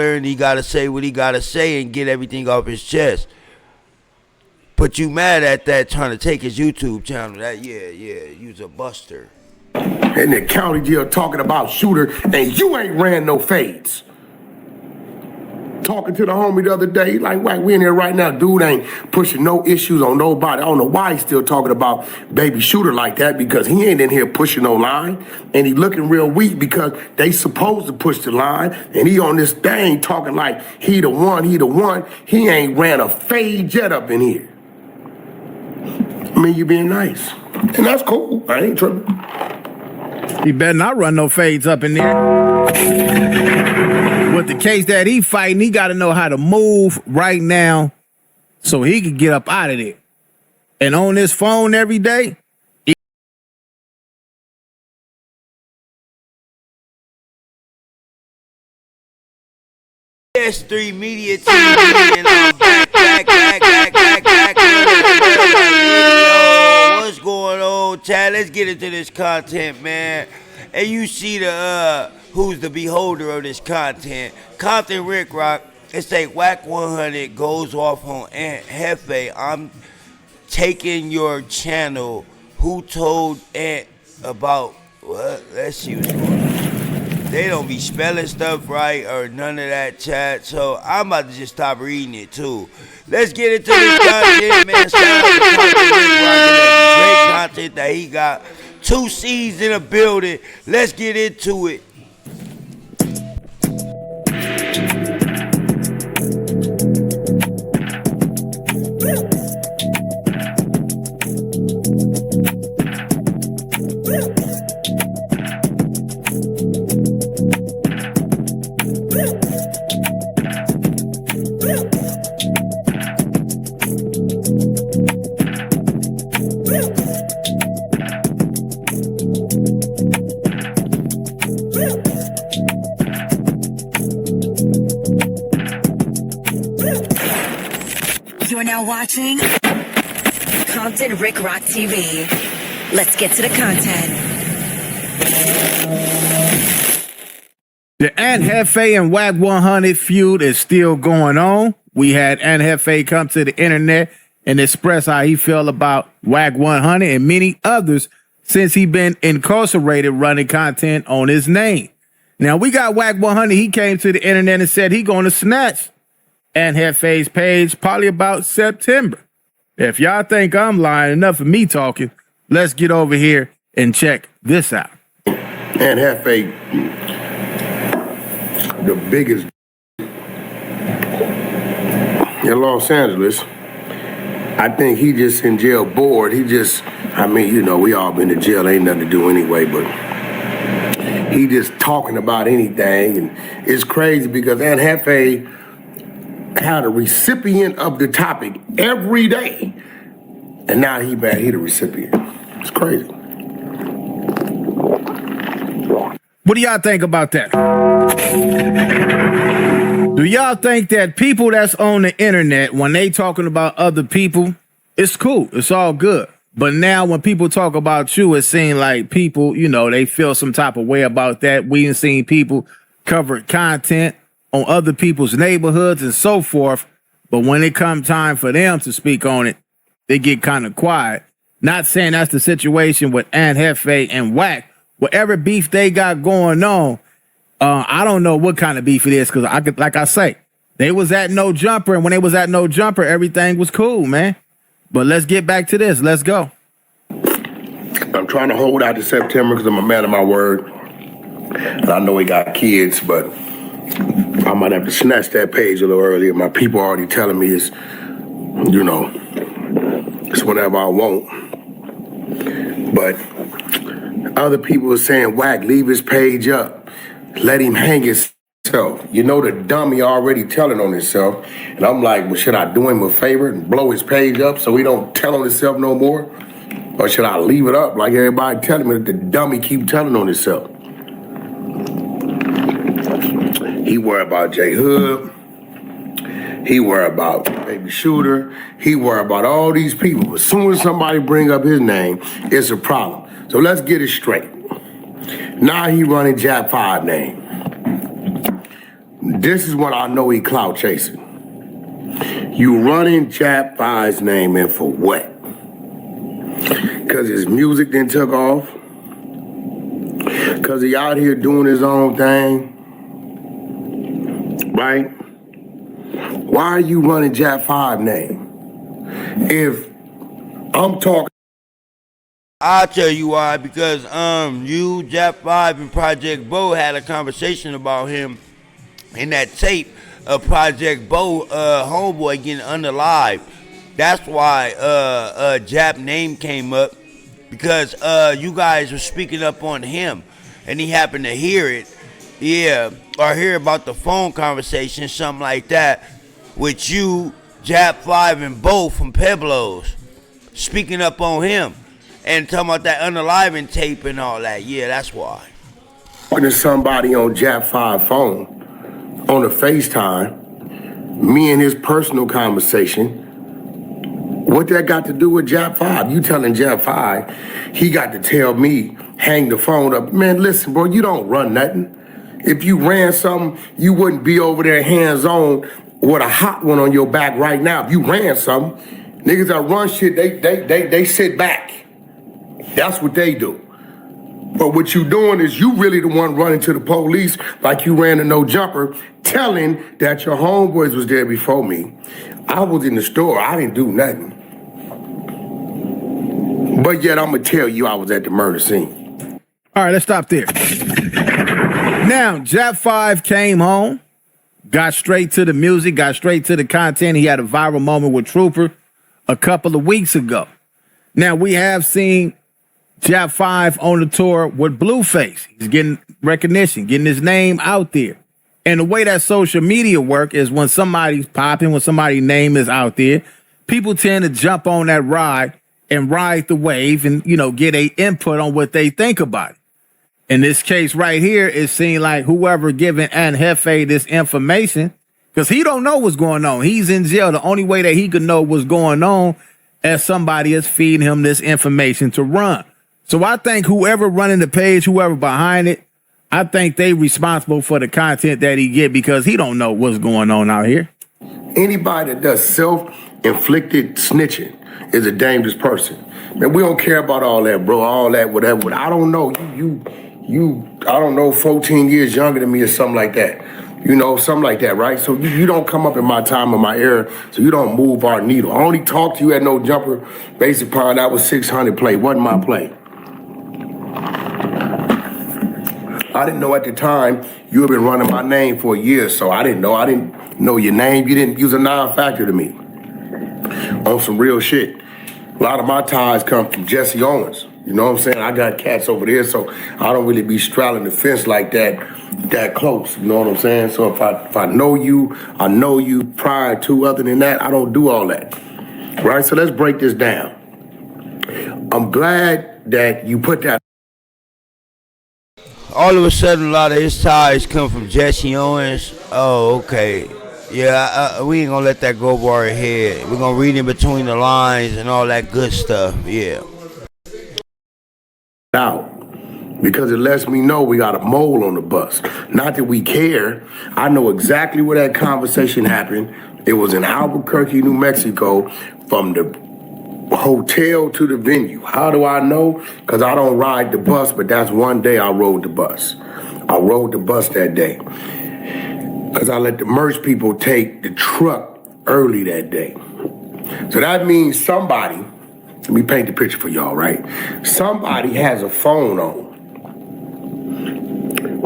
and he gotta say what he gotta say and get everything off his chest. But you mad at that trying to take his YouTube channel? That you's a buster. In the county jail talking about shooter, and you ain't ran no fades. Talking to the homie the other day, he like, "Wack, we in here right now. Dude ain't pushing no issues on nobody." I don't know why he's still talking about baby shooter like that, because he ain't in here pushing no line, and he looking real weak because they supposed to push the line, and he on this thing talking like he the one. He ain't ran a fade yet up in here. I mean, you being nice, and that's cool. I ain't tripping. He better not run no fades up in there. With the case that he fighting, he got to know how to move right now so he can get up out of there. And on this phone every day, S3 Media TV, and I'm back. What's going on, Chad? Let's get into this content, man. And you see the who's the beholder of this content. Compton Rick Rock. It's a WACK 100 goes off on Aunt Jefe. I'm taking your channel. Who told Aunt about what? Let's see what's going on. They don't be spelling stuff right or none of that, chat. So I'm about to just stop reading it too. Let's get into this content, man. Shout out to Compton Rick Rock and that great content that he got. 2 C's in a building. Let's get into it. You're now watching Compton Rick Rock TV. Let's get to the content. the Aunt Jefe and WACK 100 feud is still going on. We had Aunt Jefe come to the internet and express how he felt about WACK 100 and many others since he been incarcerated running content on his name. Now, we got WACK 100. He came to the internet and said he going to snatch Aunt Jefe's page probably about September. If y'all think I'm lying, enough of me talking, let's get over here and check this out. Aunt Jefe, the biggest in Los Angeles. I think he just in jail bored. He just, I mean, you know, we all been to jail, ain't nothing to do anyway, but he just talking about anything. And it's crazy because Aunt Jefe had a recipient of the topic every day. And now he the recipient. It's crazy. What do y'all think about that? Do y'all think that people that's on the internet, when they talking about other people, it's cool, it's all good. But now when people talk about you, it seems like people, you know, they feel some type of way about that. We ain't seen people cover content on other people's neighborhoods and so forth. But when it come time for them to speak on it, they get kind of quiet. Not saying that's the situation with Aunt Jefe and WACK. Whatever beef they got going on, I don't know what kind of beef it is, because like I say, they was at No Jumper, and when they was at No Jumper, everything was cool, man. But let's get back to this. Let's go. I'm trying to hold out to September because I'm a man of my word. And I know he got kids, but I might have to snatch that page a little earlier. My people are already telling me it's, you know, it's whenever I want. But other people are saying, WACK, leave his page up. Let him hang himself. You know, the dummy already telling on himself. And I'm like, well, should I do him a favor and blow his page up so he don't tell on himself no more? Or should I leave it up like everybody telling me that the dummy keep telling on himself? He worry about J Hood. He worry about Baby Shooter. He worry about all these people. As soon as somebody bring up his name, it's a problem. So let's get it straight. Now he running JAP 5 name. This is when I know he clout chasing. You running Jap 5's name in for what? Because his music then took off? Because he out here doing his own thing? Right? Why are you running Jap 5 name? If I'm talking, I'll tell you why, because you, Jap 5, and Project Bo had a conversation about him in that tape of Project Bo homeboy getting unalive. That's why Jap name came up, because you guys were speaking up on him and he happened to hear it. Yeah, or hear about the phone conversation, something like that, with you, Jap 5, and Bo from Peblos speaking up on him and talking about that unaliving tape and all that. Yeah, that's why. talking to somebody on Jap 5 phone, on a FaceTime, me and his personal conversation, what that got to do with Jap 5? You telling Jap 5, he got to tell me, hang the phone up. Man, listen, bro, you don't run nothing. If you ran something, you wouldn't be over there hands-on with a hot one on your back right now. If you ran something, niggas that run shit, they sit back. That's what they do. But what you doing is you really the one running to the police like you ran a no jumper, telling that your homeboys was there before me. I was in the store, I didn't do nothing. But yet I'm gonna tell you I was at the murder scene. All right, let's stop there. Now, Jap 5 came home, got straight to the music, got straight to the content. He had a viral moment with Trooper a couple of weeks ago. Now, we have seen Jap 5 on the tour with Blueface. He's getting recognition, getting his name out there. And the way that social media work is when somebody's popping, when somebody's name is out there, people tend to jump on that ride and ride the wave and, you know, get a input on what they think about it. In this case right here, it seemed like whoever giving JEFE this information, because he don't know what's going on. He's in jail. The only way that he could know what's going on is somebody is feeding him this information to run. So I think whoever running the page, whoever behind it, I think they responsible for the content that he get because he don't know what's going on out here. Anybody that does self-inflicted snitching is a dangerous person. Man, we don't care about all that, bro. All that, whatever. I don't know. I don't know, 14 years younger than me or something like that. You know, something like that, right? So you don't come up in my time or my era, so you don't move our needle. I only talked to you at No Jumper based upon that was 600 play, wasn't my play. I didn't know at the time you had been running my name for a year, so I didn't know your name. You didn't use a non-factor to me on some real shit. A lot of my ties come from Jesse Owens. You know what I'm saying? I got cats over there, so I don't really be straddling the fence like that close. You know what I'm saying? So if I know you, I know you prior to. Other than that, I don't do all that. Right? So let's break this down. I'm glad that you put that. All of a sudden, a lot of his ties come from Jesse Owens. Oh, okay. Yeah, we ain't gonna let that go over our head. We're gonna read in between the lines and all that good stuff. Yeah. Out because it lets me know we got a mole on the bus. Not that we care. I know exactly where that conversation happened. It was in Albuquerque, New Mexico, from the hotel to the venue. How do I know? Because I don't ride the bus, but that's one day I rode the bus. I rode the bus that day because I let the merch people take the truck early that day. So that means somebody, let me paint the picture for y'all, right? Somebody has a phone on,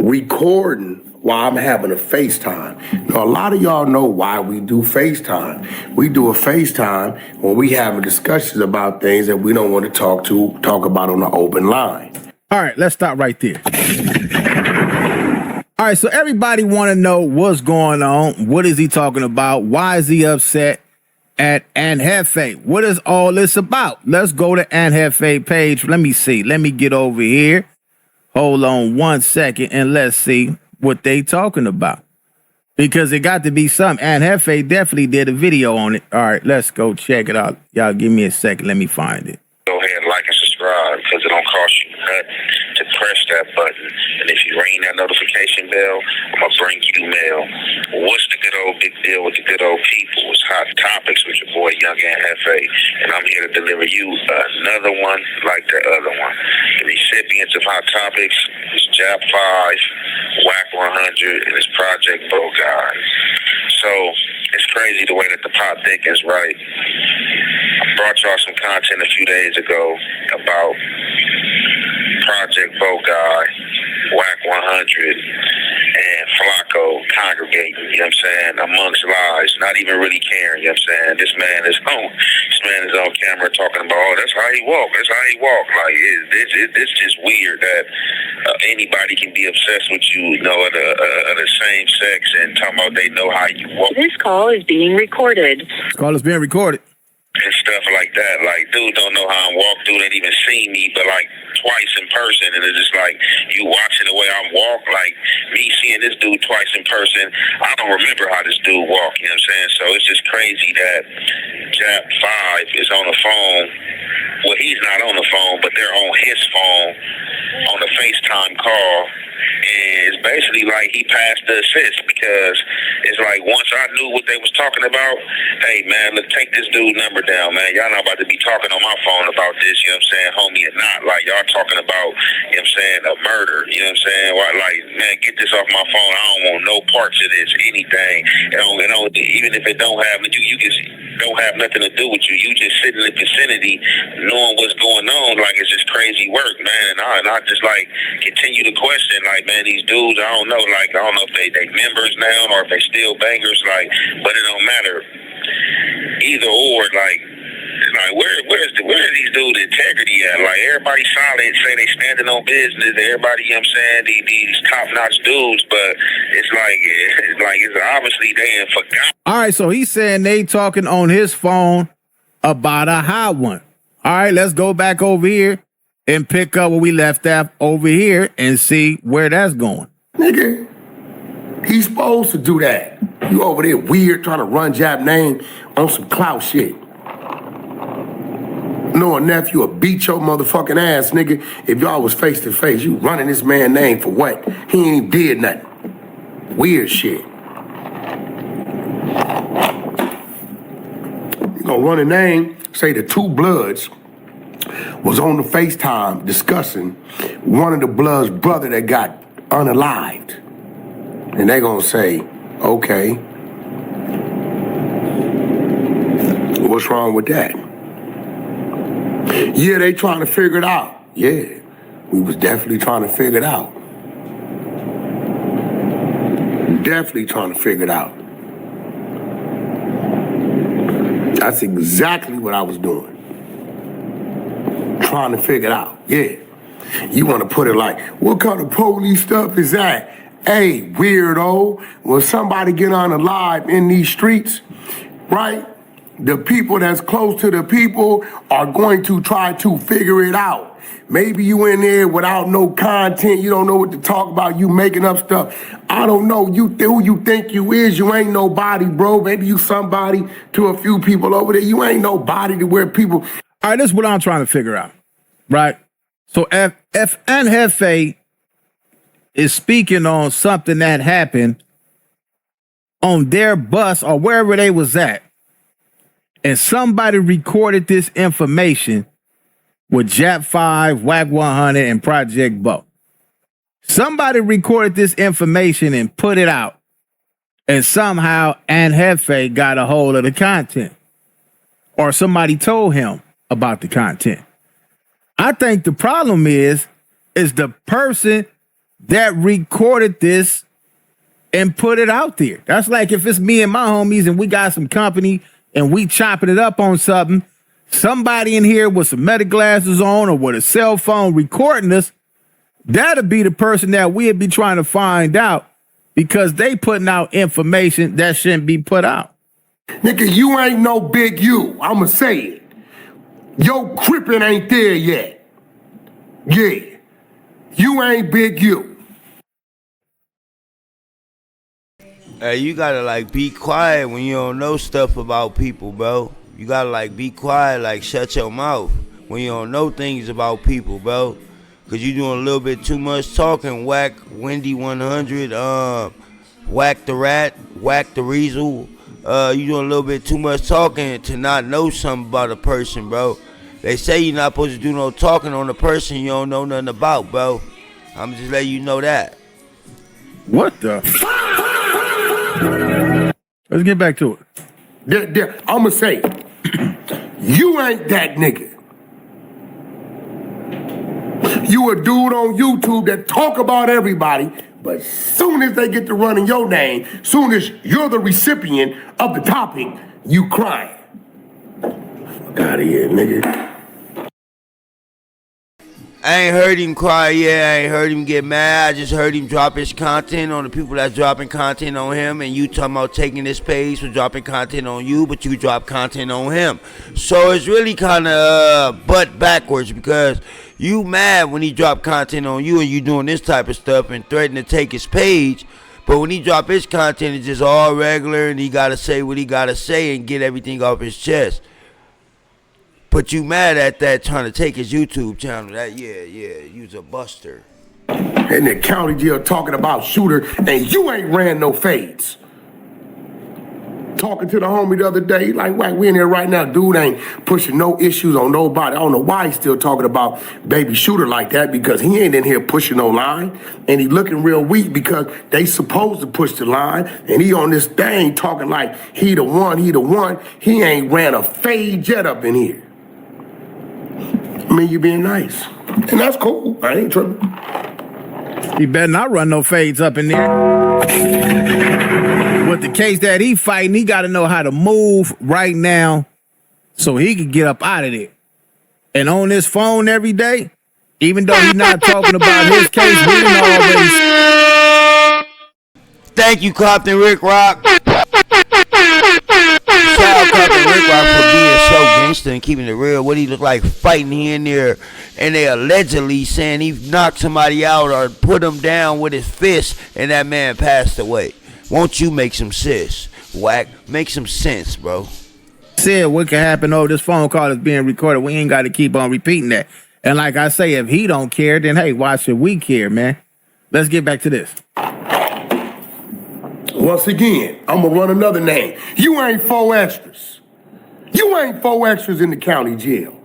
recording while I'm having a FaceTime. Now, a lot of y'all know why we do FaceTime. We do a FaceTime when we having discussions about things that we don't want to talk about on the open line. All right, let's stop right there. All right, so everybody want to know what's going on. What is he talking about? Why is he upset at JEFE? What is all this about? Let's go to JEFE page. Let me see. Let me get over here. Hold on 1 second and let's see what they talking about. Because it got to be something. JEFE definitely did a video on it. All right, let's go check it out. Y'all give me a second. Let me find it. Go ahead and like and subscribe because it don't cost you nothing. to press that button. And if you ring that notification bell, I'm going to bring you mail. What's the good old big deal with the good old people? It's Hot Topics with your boy Young and Jefe. And I'm here to deliver you another one like the other one. The recipients of Hot Topics is JAP 5, WACK 100, and it's Project Bo Guy. So it's crazy the way that the pot thickens, right? I brought y'all some content a few days ago about Project Bo Guy, WACK 100, and Flacco congregating, you know what I'm saying, amongst lies, not even really caring, you know what I'm saying? This man is on camera talking about, oh, that's how he walk, Like, it's just weird that anybody can be obsessed with you, you know, of the same sex and talking about they know how you walk. This call is being recorded. This call is being recorded. And stuff like that. Like, dude don't know how I walk. Dude ain't even seen me but like twice in person. And it's just like, you watching the way I walk, like me seeing this dude twice in person, I don't remember how this dude walk, you know what I'm saying? So it's just crazy that JAP 5 is on the phone. Well, he's not on the phone, but they're on his phone on a FaceTime call. And it's basically like he passed the assist because it's like once I knew what they was talking about, hey man, look, take this dude number down, man. Y'all not about to be talking on my phone about this, you know what I'm saying, homie, or not. Like y'all talking about, you know what I'm saying, a murder, you know what I'm saying? Why, like, man, get this off my phone. I don't want no parts of this, anything. Even if it don't have you just don't have nothing to do with you. You just sit in the vicinity knowing what's going on. Like it's just crazy work, man. And I just like continue to question, like, man, these dudes, I don't know if they members now or if they still bangers, like, but it don't matter. Either or, like where's these dudes' integrity at? Like everybody solid, say they standing on business, everybody, you know what I'm saying, these top-notch dudes, but it's obviously they ain't forgot. All right, so he's saying they talking on his phone about a hot one. All right, let's go back over here and pick up where we left off over here and see where that's going. Nigga, he's supposed to do that. You over there weird trying to run Jap name on some clout shit. Knowing nephew will beat your motherfucking ass, nigga. If y'all was face to face, you running this man name for what? He ain't even did nothing. Weird shit. You gonna run a name, say the two Bloods was on the FaceTime discussing one of the Bloods' brother that got unalived. And they gonna say, okay, what's wrong with that? Yeah, they trying to figure it out. Yeah, we was definitely trying to figure it out. Definitely trying to figure it out. That's exactly what I was doing. Trying to figure it out. Yeah. You want to put it like, what kind of police stuff is that? Hey, weirdo, when somebody get unalive in these streets, right? The people that's close to the people are going to try to figure it out. Maybe you in there without no content, you don't know what to talk about, you making up stuff. I don't know who you think you is, you ain't nobody, bro. Maybe you somebody to a few people over there. You ain't nobody to where people. All right, this is what I'm trying to figure out, right? So if Jefe is speaking on something that happened on their bus or wherever they was at, and somebody recorded this information with JAP 5, WACK 100, and Project Bo. Somebody recorded this information and put it out, and somehow Jefe got a hold of the content, or somebody told him about the content. I think the problem is the person that recorded this and put it out there. That's like if it's me and my homies and we got some company and we chopping it up on something, somebody in here with some meta glasses on or with a cell phone recording us, that'll be the person that we'd be trying to find out because they putting out information that shouldn't be put out. Nigga, you ain't no big you. I'ma say it. Your crippin' ain't there yet. Yeah. You ain't big you. Hey, you gotta like be quiet when you don't know stuff about people, bro. You gotta like be quiet, like shut your mouth when you don't know things about people, bro. Cause you doing a little bit too much talking. Whack Wendy 100, Whack the Rat, Whack the Weasel. You doing a little bit too much talking to not know something about a person, bro. They say you're not supposed to do no talking on a person you don't know nothing about, bro. I'm just letting you know that. What the? Let's get back to it. I'ma say, you ain't that nigga. You a dude on YouTube that talk about everybody, but soon as they get to running your name, soon as you're the recipient of the topic, you crying. Fuck out of here, nigga. I ain't heard him cry yet. I ain't heard him get mad. I just heard him drop his content on the people that's dropping content on him, and you talking about taking this page for dropping content on you, but you drop content on him. So it's really kind of butt backwards, because you mad when he drop content on you and you doing this type of stuff and threatening to take his page. But when he drop his content, it's just all regular, and he got to say what he got to say and get everything off his chest. But you mad at that, trying to take his YouTube channel. That, yeah, you's a buster. In the county jail talking about shooter, and you ain't ran no fades. Talking to the homie the other day, he like, "Wack, we in here right now. Dude ain't pushing no issues on nobody." I don't know why he's still talking about baby shooter like that, because he ain't in here pushing no line. And he looking real weak because they supposed to push the line. And he on this thing talking like he the one. He ain't ran a fade jet up in here. I mean, you being nice. And that's cool. I ain't tripping. He better not run no fades up in there. With the case that he fighting, he got to know how to move right now so he can get up out of there. And on his phone every day, even though he's not talking about his case, we done already. Thank you, Captain Rick Rock. Shout out Captain Rick Rock for being so gangster and keeping it real. What he look like fighting here and there, and they allegedly saying he knocked somebody out or put him down with his fist, and that man passed away. Won't you make some sense, Wack? Make some sense, bro. Said what can happen? Oh, this phone call is being recorded. We ain't got to keep on repeating that. And like I say, if he don't care, then hey, why should we care, man? Let's get back to this. Once again, I'm gonna run another name. You ain't 4 extras. You ain't 4 extras in the county jail.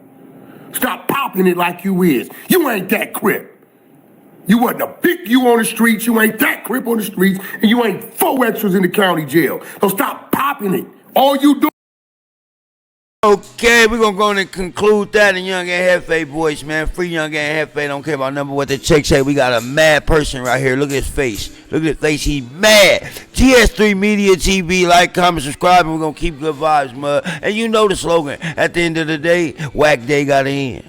Stop popping it like you is. You ain't that crip. You wasn't a big you on the streets. You ain't that crip on the streets. And you ain't 4 extras in the county jail. So stop popping it. All you do. Okay, we're going to go and conclude that in Young and Jefe voice, man. Free Young and Jefe. Don't care about number what the check say. We got a mad person right here. Look at his face. Look at his face. He mad. GS3 Media TV. Like, comment, subscribe, and we're going to keep good vibes, mud. And you know the slogan. At the end of the day, Wack Day got to end.